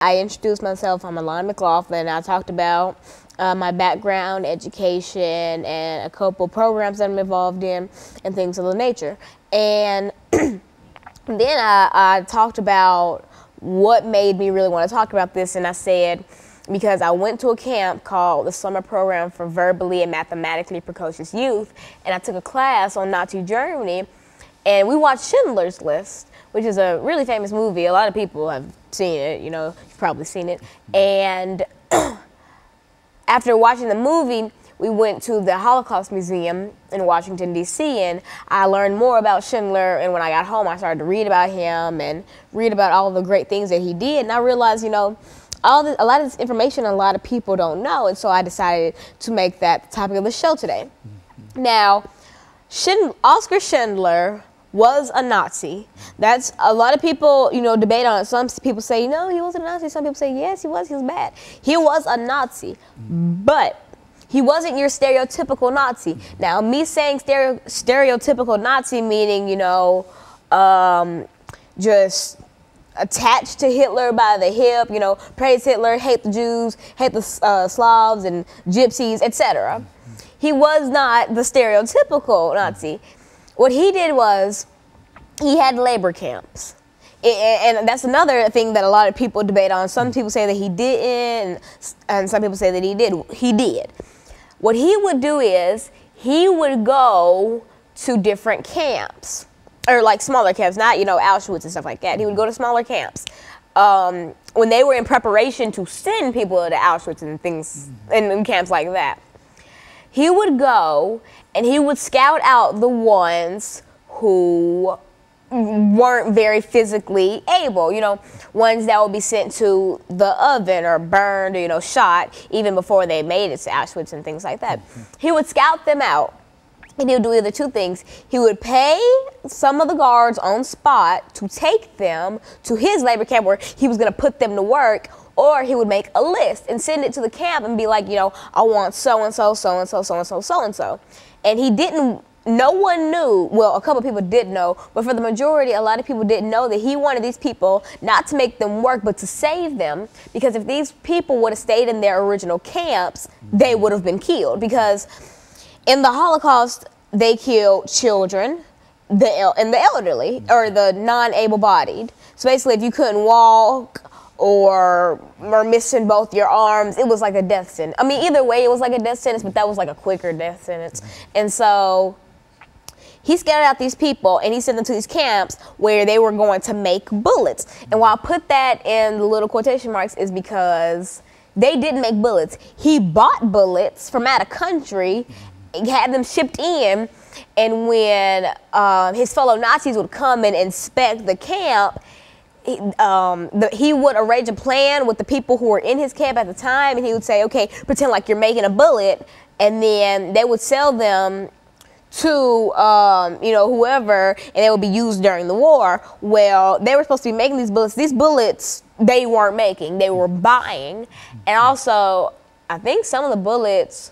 I introduced myself. I'm Alana McLaughlin. I talked about my background, education, and a couple programs that I'm involved in, and things of the nature. And then I talked about what made me really want to talk about this, and I said, because I went to a camp called the Summer Program for Verbally and Mathematically Precocious Youth, and I took a class on Nazi Germany, and we watched Schindler's List, which is a really famous movie. A lot of people have seen it, you know, you've probably seen it. And after watching the movie, we went to the Holocaust Museum in Washington, D.C., and I learned more about Schindler, and when I got home, I started to read about him and read about all the great things that he did, and I realized, you know, a lot of this information a lot of people don't know, and so I decided to make that the topic of the show today. Now, Oskar Schindler was a Nazi. That's a lot of people, you know, debate on it. Some people say, no, he wasn't a Nazi. Some people say, yes, he was bad. He was a Nazi, but he wasn't your stereotypical Nazi. Now, me saying stereotypical Nazi meaning, you know, just attached to Hitler by the hip, you know, praise Hitler, hate the Jews, hate the Slavs and Gypsies, etc. He was not the stereotypical Nazi. What he did was he had labor camps. And that's another thing that a lot of people debate on. Some people say that he didn't, and some people say that he did. He did. What he would do is he would go to different camps, or like smaller camps, not, you know, Auschwitz and stuff like that. He would go to smaller camps. When they were in preparation to send people to Auschwitz and things, and camps like that, he would go and he would scout out the ones who weren't very physically able, you know, ones that would be sent to the oven or burned or, you know, shot even before they made it to Auschwitz and things like that. He would scout them out, and he would do either two things. He would pay some of the guards on spot to take them to his labor camp where he was going to put them to work, or he would make a list and send it to the camp and be like, you know, I want so-and-so, so-and-so, so-and-so, so-and-so. And he didn't, no one knew, well, a couple people did know, but for the majority, a lot of people didn't know that he wanted these people not to make them work, but to save them, because if these people would have stayed in their original camps, they would have been killed, because in the Holocaust, they killed children and the elderly, or the non-able-bodied. So basically, if you couldn't walk, or missing both your arms, it was like a death sentence. I mean, either way, it was like a death sentence, but that was like a quicker death sentence. And so he scattered out these people and he sent them to these camps where they were going to make bullets. And why I put that in the little quotation marks is because they didn't make bullets. He bought bullets from out of country, had them shipped in, and when his fellow Nazis would come and inspect the camp, he would arrange a plan with the people who were in his camp at the time, and he would say, okay, pretend like you're making a bullet, and then they would sell them to, you know, whoever, and they would be used during the war. Well, they were supposed to be making these bullets. These bullets, they weren't making, they were buying. And also, I think some of the bullets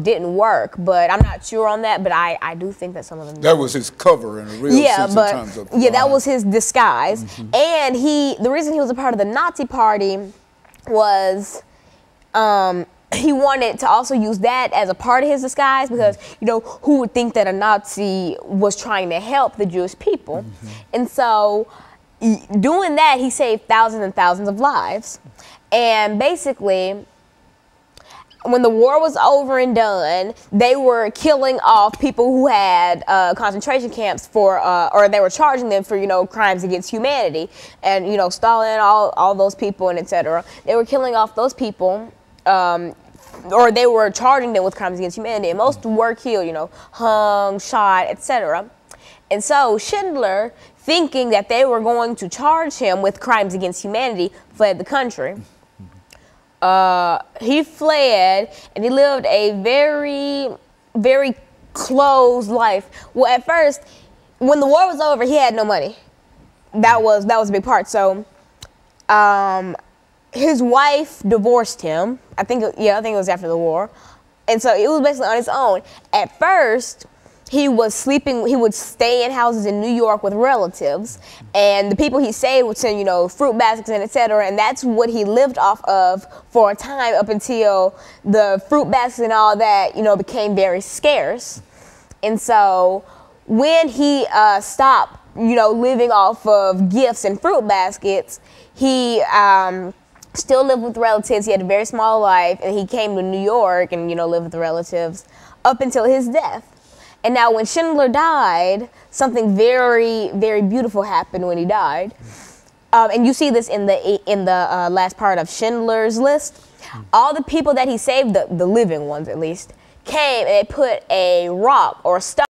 didn't work, but I'm not sure on that, but I do think that some of them That was his cover in a real sense in terms of that was his disguise. And the reason he was a part of the Nazi Party was he wanted to also use that as a part of his disguise, because, you know, who would think that a Nazi was trying to help the Jewish people? And so doing that, he saved thousands and thousands of lives. And basically, when the war was over and done, they were killing off people who had concentration camps for, or they were charging them for, you know, crimes against humanity, and, you know, Stalin, all those people, and etc. They were killing off those people, or they were charging them with crimes against humanity, and most were killed, you know, hung, shot, etc. And so Schindler, thinking that they were going to charge him with crimes against humanity, fled the country. He fled, and he lived a very, very closed life. Well, at first, when the war was over, he had no money. That was a big part. So, his wife divorced him. I think it was after the war, and so it was basically on his own. At first, he would stay in houses in New York with relatives, and the people he saved would send, fruit baskets and etc. And that's what he lived off of for a time, up until the fruit baskets and all that, became very scarce. And so when he stopped, living off of gifts and fruit baskets, he still lived with relatives. He had a very small life, and he came to New York and, lived with the relatives up until his death. And now when Schindler died, something very, very beautiful happened when he died. And you see this in the last part of Schindler's List. All the people that he saved, the living ones at least, came and they put a rock or a stone